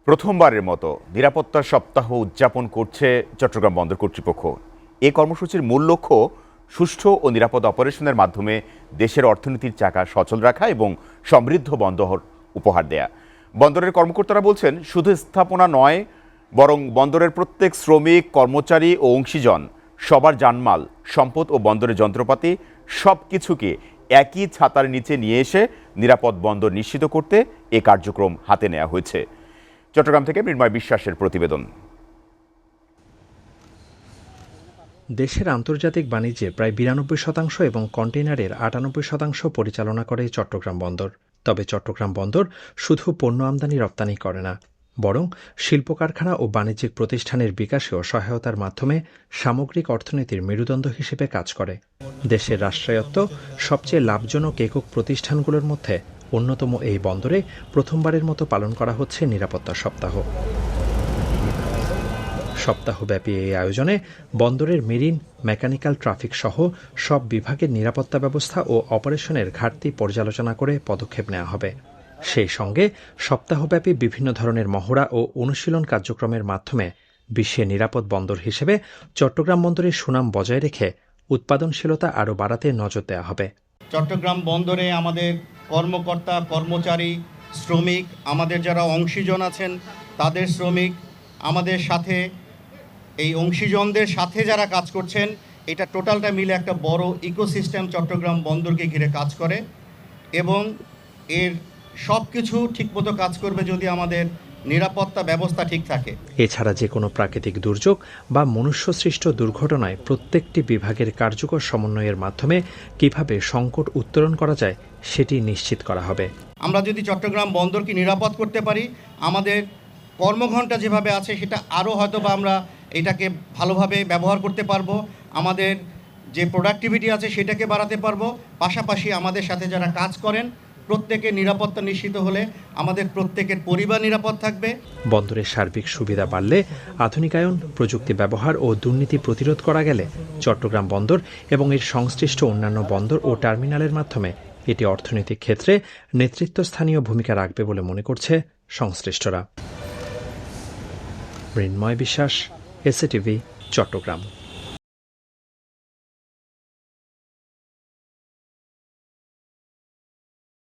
প্রথমবারের মতো নিরাপত্তা সপ্তাহ উদযাপন করছে চট্টগ্রাম বন্দর কর্তৃপক্ষ। এই কর্মসূচির মূল লক্ষ্য সুষ্ঠু ও নিরাপদ অপারেশনের মাধ্যমে দেশের অর্থনীতির চাকা সচল রাখা এবং সমৃদ্ধ বন্দর উপহার দেয়া। বন্দরের কর্মকর্তারা বলছেন, শুধু স্থাপনা নয়, বরং বন্দরের প্রত্যেক শ্রমিক, কর্মচারী ও অংশীজন সবার জানমাল, সম্পদ ও বন্দরের যন্ত্রপাতি সব কিছুকে একই ছাতার নিচে নিয়ে এসে নিরাপদ বন্দর নিশ্চিত করতে এ কার্যক্রম হাতে নেওয়া হয়েছে। চট্টগ্রাম থেকে মৃন্ময় বিশ্বাসের প্রতিবেদন। দেশের আন্তর্জাতিক বাণিজ্যে প্রায় 92% এবং কন্টেইনারের 98% পরিচালনা করে চট্টগ্রাম বন্দর। তবে চট্টগ্রাম বন্দর শুধু পণ্য আমদানি রপ্তানি করে না, বরং শিল্প কারখানা ও বাণিজ্যিক প্রতিষ্ঠানের বিকাশেও সহায়তার মাধ্যমে সামগ্রিক অর্থনীতির মেরুদণ্ড হিসেবে কাজ করে। দেশের রাষ্ট্রায়ত্ত সবচেয়ে লাভজনক একক প্রতিষ্ঠানগুলোর মধ্যে অন্যতম এই বন্দরে প্রথমবারের মতো পালন করা হচ্ছে নিরাপত্তা সপ্তাহ। সপ্তাহব্যাপী এই আয়োজনে বন্দরের মেরিন, মেকানিক্যাল, ট্রাফিক সহ সব বিভাগের নিরাপত্তা ব্যবস্থা ও অপারেশনের ঘাটতি পর্যালোচনা করে পদক্ষেপ নেওয়া হবে। সেই সঙ্গে সপ্তাহব্যাপী বিভিন্ন ধরনের মহড়া ও অনুশীলন কার্যক্রমের মাধ্যমে বিশ্বে নিরাপদ বন্দর হিসেবে চট্টগ্রাম বন্দরের সুনাম বজায় রেখে উৎপাদনশীলতা আরও বাড়াতে নজর দেওয়া হবে। চট্টগ্রাম বন্দরে আমাদের কর্মকর্তা, কর্মচারী, শ্রমিক, আমাদের যারা অংশীজন আছেন তাদের শ্রমিক, আমাদের সাথে এই অংশীজনদের সাথে যারা কাজ করছেন, এটা টোটালটা মিলে একটা বড় ইকোসিস্টেম চট্টগ্রাম বন্দরকে ঘিরে কাজ করে এবং এর সব কিছু ঠিকমতো কাজ করবে যদি আমাদের নিরাপত্তা ব্যবস্থা ঠিক থাকে। এছাড়া যে কোনো প্রাকৃতিক দুর্যোগ বা মনুষ্যসৃষ্ট দুর্ঘটনায় প্রত্যেকটি বিভাগের কার্যকর সমন্বয়ের মাধ্যমে কিভাবে সংকট উত্তরণ করা যায় সেটি নিশ্চিত করা হবে। আমরা যদি চট্টগ্রাম বন্দরকে নিরাপদ করতে পারি, আমাদের কর্মঘণ্টা যেভাবে আছে সেটা আরও হয়তো বা আমরা এটাকে ভালোভাবে ব্যবহার করতে পারবো, আমাদের যে প্রোডাক্টিভিটি আছে সেটাকে বাড়াতে পারবো। পাশাপাশি আমাদের সাথে যারা কাজ করেন প্রত্যেকের নিরাপত্তা নিশ্চিত হলে আমাদের প্রত্যেকের পরিবার নিরাপদ থাকবে। বন্দরের সার্বিক সুবিধা বাড়লে, আধুনিকায়ন, প্রযুক্তি ব্যবহার ও দুর্নীতি প্রতিরোধ করা গেলে চট্টগ্রাম বন্দর এবং এর সংশ্লিষ্ট অন্যান্য বন্দর ও টার্মিনালের মাধ্যমে এটি অর্থনৈতিক ক্ষেত্রে নেতৃত্বস্থানীয় ভূমিকা রাখবে বলে মনে করছে সংশ্লিষ্টরা। মৃন্ময় বিশ্বাস, এসএটিভি, চট্টগ্রাম।